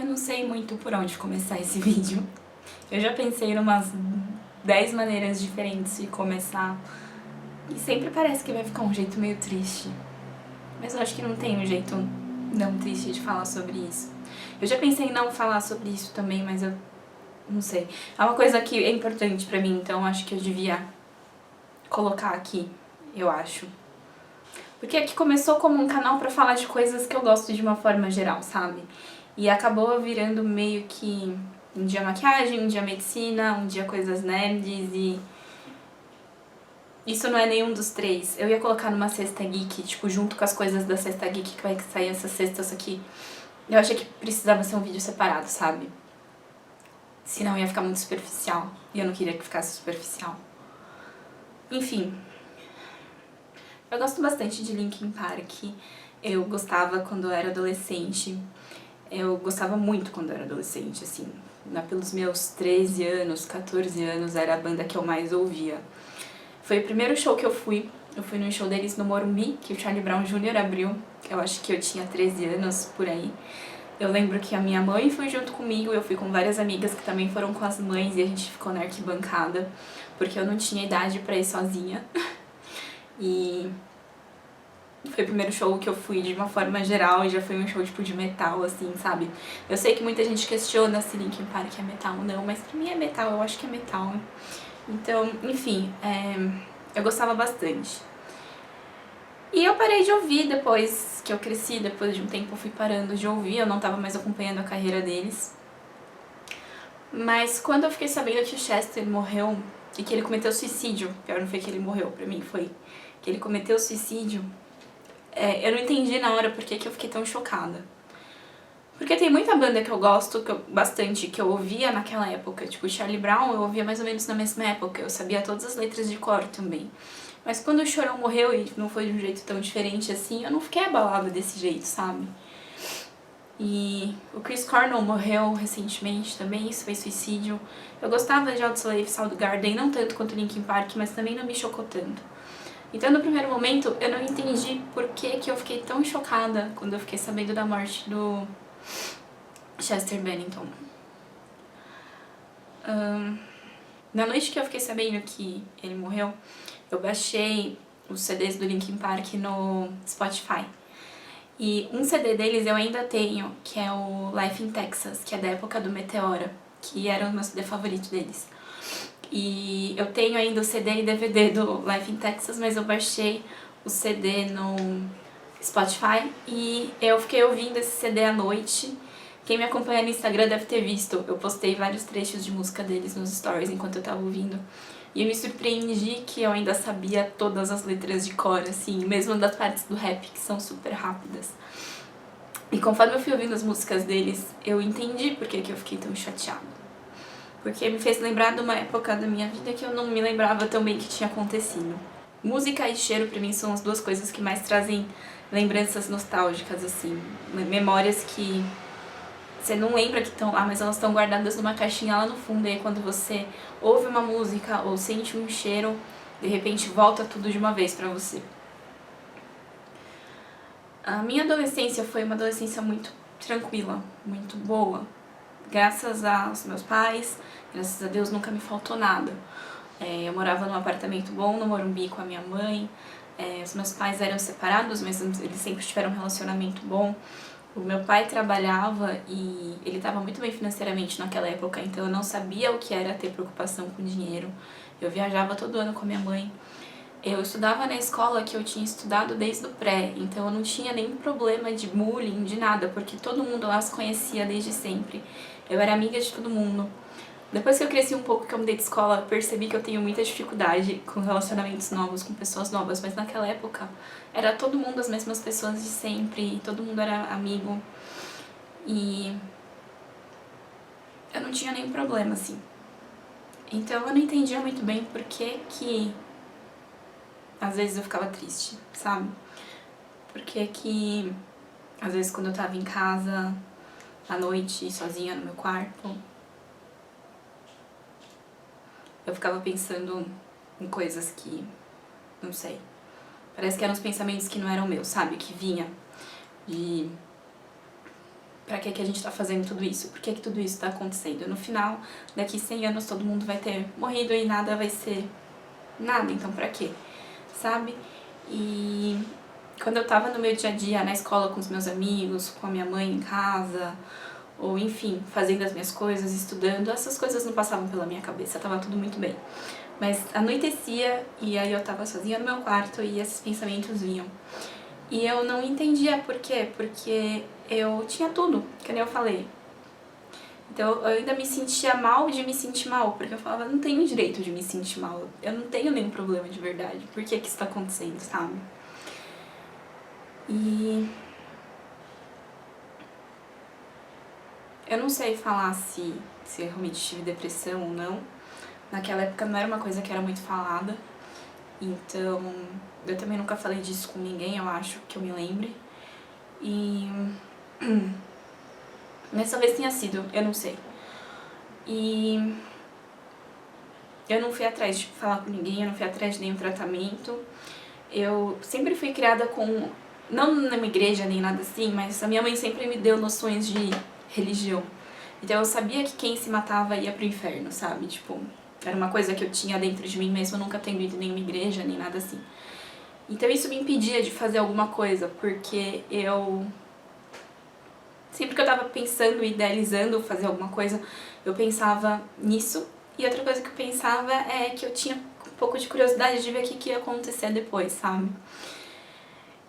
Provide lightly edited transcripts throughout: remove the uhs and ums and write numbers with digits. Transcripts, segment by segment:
Eu não sei muito por onde começar esse vídeo. Eu já pensei em umas 10 maneiras diferentes de começar. E sempre parece que vai ficar um jeito meio triste. Mas eu acho que não tem um jeito não triste de falar sobre isso. Eu já pensei em não falar sobre isso também, mas eu não sei. É uma coisa que é importante pra mim, então acho que eu devia colocar aqui, eu acho. Porque aqui começou como um canal pra falar de coisas que eu gosto de uma forma geral, sabe? E acabou virando meio que um dia maquiagem, um dia medicina, um dia coisas nerds e... Isso não é nenhum dos três. Eu ia colocar numa cesta geek, tipo, junto com as coisas da cesta geek que vai sair essa cesta, só que eu achei que precisava ser um vídeo separado, sabe? Senão ia ficar muito superficial. E eu não queria que ficasse superficial. Enfim. Eu gosto bastante de Linkin Park. Eu gostava quando eu era adolescente. Eu gostava muito quando eu era adolescente, assim. Lá pelos meus 13 anos, 14 anos, era a banda que eu mais ouvia. Foi o primeiro show que eu fui. Eu fui num show deles no Morumbi, que o Charlie Brown Jr. abriu. Eu acho que eu tinha 13 anos, por aí. Eu lembro que a minha mãe foi junto comigo, eu fui com várias amigas que também foram com as mães e a gente ficou na arquibancada, porque eu não tinha idade pra ir sozinha. E foi o primeiro show que eu fui de uma forma geral e já foi um show tipo de metal, assim, sabe? Eu sei que muita gente questiona se Linkin Park é metal ou não, mas pra mim é metal, eu acho que é metal. Então, enfim, eu gostava bastante. E eu parei de ouvir depois que eu cresci, depois de um tempo eu fui parando de ouvir, eu não tava mais acompanhando a carreira deles. Mas quando eu fiquei sabendo que o Chester morreu e que ele cometeu suicídio, pior não foi que ele morreu, pra mim foi que ele cometeu suicídio, eu não entendi na hora por que eu fiquei tão chocada. Porque tem muita banda que eu gosto bastante, que eu ouvia naquela época. Tipo, Charlie Brown eu ouvia mais ou menos na mesma época, eu sabia todas as letras de cor também. Mas quando o Chorão morreu e não foi de um jeito tão diferente assim, eu não fiquei abalada desse jeito, sabe? E o Chris Cornell morreu recentemente também, isso foi suicídio. Eu gostava de Audioslave, Soundgarden, não tanto quanto Linkin Park, mas também não me chocou tanto. Então, no primeiro momento, eu não entendi por que eu fiquei tão chocada quando eu fiquei sabendo da morte do Chester Bennington. Na noite que eu fiquei sabendo que ele morreu, eu baixei os CDs do Linkin Park no Spotify. E um CD deles eu ainda tenho, que é o Life in Texas, que é da época do Meteora, que era o meu CD favorito deles. E eu tenho ainda o CD e DVD do Life in Texas, mas eu baixei o CD no Spotify e eu fiquei ouvindo esse CD à noite. Quem me acompanha no Instagram deve ter visto, eu postei vários trechos de música deles nos stories enquanto eu tava ouvindo. E eu me surpreendi que eu ainda sabia todas as letras de cor, assim, mesmo das partes do rap, que são super rápidas. E conforme eu fui ouvindo as músicas deles, eu entendi por que eu fiquei tão chateada. Porque me fez lembrar de uma época da minha vida que eu não me lembrava tão bem que tinha acontecido. Música e cheiro, pra mim, são as duas coisas que mais trazem lembranças nostálgicas, assim. Memórias que você não lembra que estão lá, mas elas estão guardadas numa caixinha lá no fundo. E aí quando você ouve uma música ou sente um cheiro, de repente volta tudo de uma vez pra você. A minha adolescência foi uma adolescência muito tranquila, muito boa. Graças aos meus pais, graças a Deus nunca me faltou nada. Eu morava num apartamento bom no Morumbi com a minha mãe. Os meus pais eram separados, mas eles sempre tiveram um relacionamento bom. O meu pai trabalhava e ele estava muito bem financeiramente naquela época, então eu não sabia o que era ter preocupação com dinheiro. Eu viajava todo ano com a minha mãe. Eu estudava na escola que eu tinha estudado desde o pré, então eu não tinha nenhum problema de bullying, de nada, porque todo mundo lá se conhecia desde sempre. Eu era amiga de todo mundo. Depois que eu cresci um pouco, que eu mudei de escola, eu percebi que eu tenho muita dificuldade com relacionamentos novos, com pessoas novas, mas naquela época era todo mundo as mesmas pessoas de sempre, todo mundo era amigo e eu não tinha nenhum problema, assim. Então eu não entendia muito bem por que às vezes eu ficava triste, sabe? Por que às vezes quando eu tava em casa, à noite, sozinha no meu quarto, eu ficava pensando em coisas que, não sei, parece que eram os pensamentos que não eram meus, sabe? Que vinha de pra que a gente tá fazendo tudo isso? Por que tudo isso tá acontecendo? No final, daqui 100 anos todo mundo vai ter morrido e nada vai ser nada, então pra quê? Sabe? E quando eu tava no meu dia a dia, na escola com os meus amigos, com a minha mãe em casa, ou enfim, fazendo as minhas coisas, estudando, essas coisas não passavam pela minha cabeça, tava tudo muito bem. Mas anoitecia e aí eu tava sozinha no meu quarto e esses pensamentos vinham. E eu não entendia por quê, porque eu tinha tudo, que nem eu falei. Então eu ainda me sentia mal de me sentir mal, porque eu falava, não tenho direito de me sentir mal, eu não tenho nenhum problema de verdade, por que isso tá acontecendo, sabe? E eu não sei falar se eu realmente tive depressão ou não. Naquela época não era uma coisa que era muito falada, então eu também nunca falei disso com ninguém, eu acho, que eu me lembre. E mas talvez tenha sido, eu não sei. E eu não fui atrás de falar com ninguém, eu não fui atrás de nenhum tratamento. Eu sempre fui criada com, não numa igreja nem nada assim, mas a minha mãe sempre me deu noções de religião. Então eu sabia que quem se matava ia pro inferno, sabe? Tipo, era uma coisa que eu tinha dentro de mim mesmo, nunca tendo ido em nenhuma igreja, nem nada assim. Então isso me impedia de fazer alguma coisa, porque eu... Sempre que eu tava pensando, idealizando fazer alguma coisa, eu pensava nisso. E outra coisa que eu pensava é que eu tinha um pouco de curiosidade de ver o que ia acontecer depois, sabe?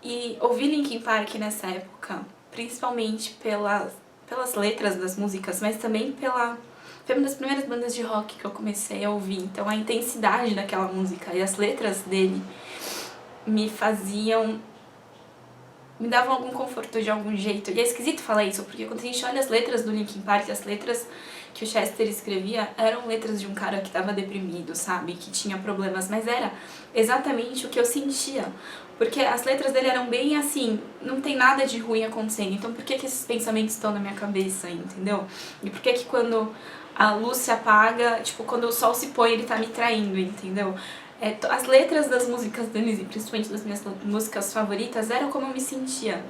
E ouvir Linkin Park nessa época, principalmente pelas letras das músicas, mas também foi uma das primeiras bandas de rock que eu comecei a ouvir. Então a intensidade daquela música e as letras dele me davam algum conforto de algum jeito. E é esquisito falar isso, porque quando a gente olha as letras do Linkin Park, as letras que o Chester escrevia eram letras de um cara que estava deprimido, sabe? Que tinha problemas, mas era exatamente o que eu sentia. Porque as letras dele eram bem assim, não tem nada de ruim acontecendo, então por que esses pensamentos estão na minha cabeça, entendeu? E por que quando a luz se apaga, tipo, quando o sol se põe, ele tá me traindo, entendeu? As letras das músicas deles, e principalmente das minhas músicas favoritas, eram como eu me sentia.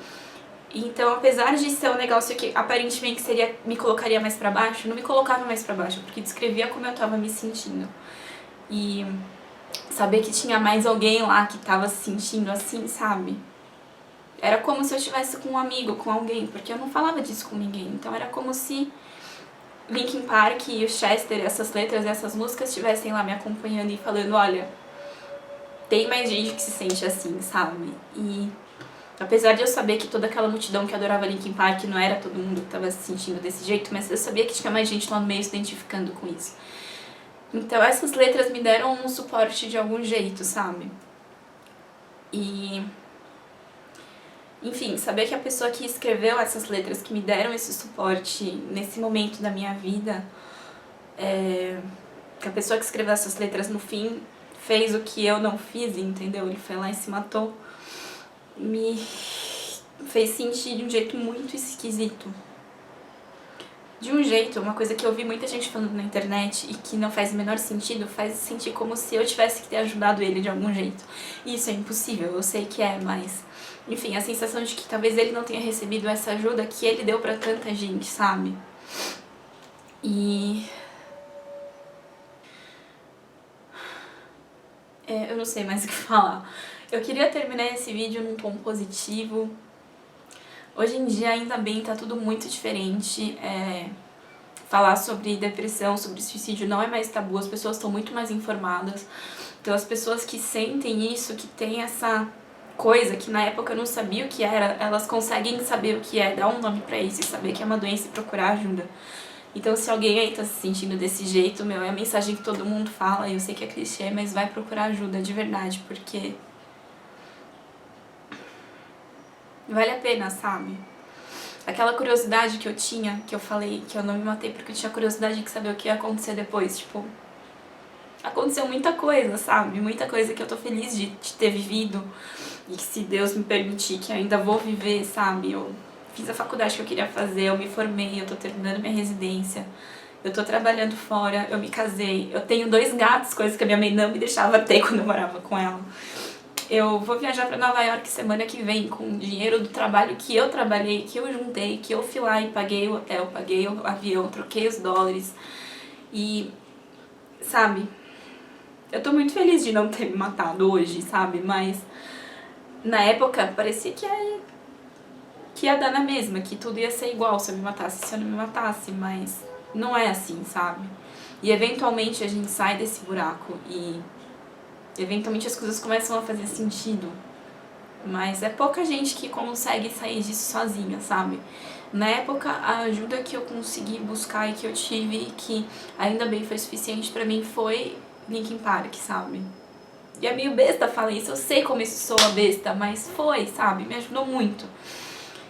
Então, apesar de ser um negócio que aparentemente me colocaria mais pra baixo, não me colocava mais pra baixo, porque descrevia como eu tava me sentindo. E saber que tinha mais alguém lá que tava se sentindo assim, sabe? Era como se eu estivesse com um amigo, com alguém, porque eu não falava disso com ninguém. Então era como se Linkin Park e o Chester, essas letras e essas músicas estivessem lá me acompanhando e falando, olha, tem mais gente que se sente assim, sabe? E apesar de eu saber que toda aquela multidão que adorava Linkin Park não era todo mundo que tava se sentindo desse jeito, mas eu sabia que tinha mais gente lá no meio se identificando com isso. Então essas letras me deram um suporte de algum jeito, sabe? E... enfim, saber que a pessoa que escreveu essas letras, que me deram esse suporte nesse momento da minha vida, que a pessoa que escreveu essas letras no fim fez o que eu não fiz, entendeu? Ele foi lá e se matou, me fez sentir de um jeito muito esquisito. De um jeito, uma coisa que eu ouvi muita gente falando na internet e que não faz o menor sentido, faz sentir como se eu tivesse que ter ajudado ele de algum jeito. E isso é impossível, eu sei que é, mas... enfim, a sensação de que talvez ele não tenha recebido essa ajuda que ele deu pra tanta gente, sabe? E... eu não sei mais o que falar. Eu queria terminar esse vídeo num tom positivo. Hoje em dia, ainda bem, tá tudo muito diferente. Falar sobre depressão, sobre suicídio não é mais tabu, as pessoas estão muito mais informadas. Então as pessoas que sentem isso, que têm essa coisa que na época eu não sabia o que era, elas conseguem saber o que é, dar um nome pra isso e saber que é uma doença e procurar ajuda. Então se alguém aí tá se sentindo desse jeito, é a mensagem que todo mundo fala, eu sei que é clichê, mas vai procurar ajuda de verdade, porque vale a pena, sabe? Aquela curiosidade que eu tinha, que eu falei que eu não me matei porque eu tinha curiosidade de saber o que ia acontecer depois, tipo... aconteceu muita coisa, sabe? Muita coisa que eu tô feliz de ter vivido e que se Deus me permitir que eu ainda vou viver, sabe? Eu fiz a faculdade que eu queria fazer, eu me formei, eu tô terminando minha residência, eu tô trabalhando fora, eu me casei, eu tenho 2 gatos, coisa que a minha mãe não me deixava ter quando eu morava com ela. Eu vou viajar pra Nova York semana que vem com o dinheiro do trabalho que eu trabalhei, que eu juntei, que eu fui lá e paguei o hotel, paguei o avião, troquei os dólares. E, sabe, eu tô muito feliz de não ter me matado hoje, sabe? Mas na época parecia que ia dar na mesma, que tudo ia ser igual se eu me matasse, se eu não me matasse, mas não é assim, sabe? E eventualmente a gente sai desse buraco e eventualmente as coisas começam a fazer sentido. Mas é pouca gente que consegue sair disso sozinha, sabe? Na época, a ajuda que eu consegui buscar e que eu tive, que ainda bem foi suficiente pra mim, foi Linkin Park, sabe? E é meio besta falar isso, eu sei como isso soa besta, mas foi, sabe? Me ajudou muito.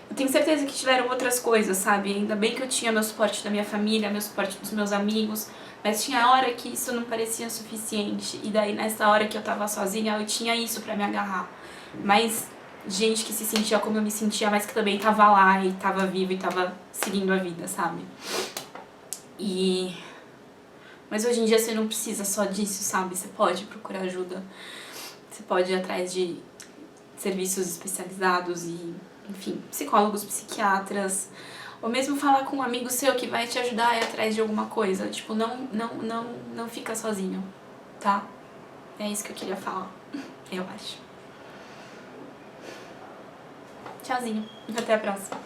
Eu tenho certeza que tiveram outras coisas, sabe? Ainda bem que eu tinha meu suporte da minha família, meu suporte dos meus amigos, mas tinha hora que isso não parecia suficiente. E daí, nessa hora que eu tava sozinha, eu tinha isso pra me agarrar. Mas gente que se sentia como eu me sentia, mas que também tava lá e tava viva e tava seguindo a vida, sabe? Mas hoje em dia você não precisa só disso, sabe? Você pode procurar ajuda. Você pode ir atrás de serviços especializados e, enfim, psicólogos, psiquiatras, ou mesmo falar com um amigo seu que vai te ajudar a ir atrás de alguma coisa. Tipo, não fica sozinho, tá? É isso que eu queria falar, eu acho. Tchauzinho, até a próxima.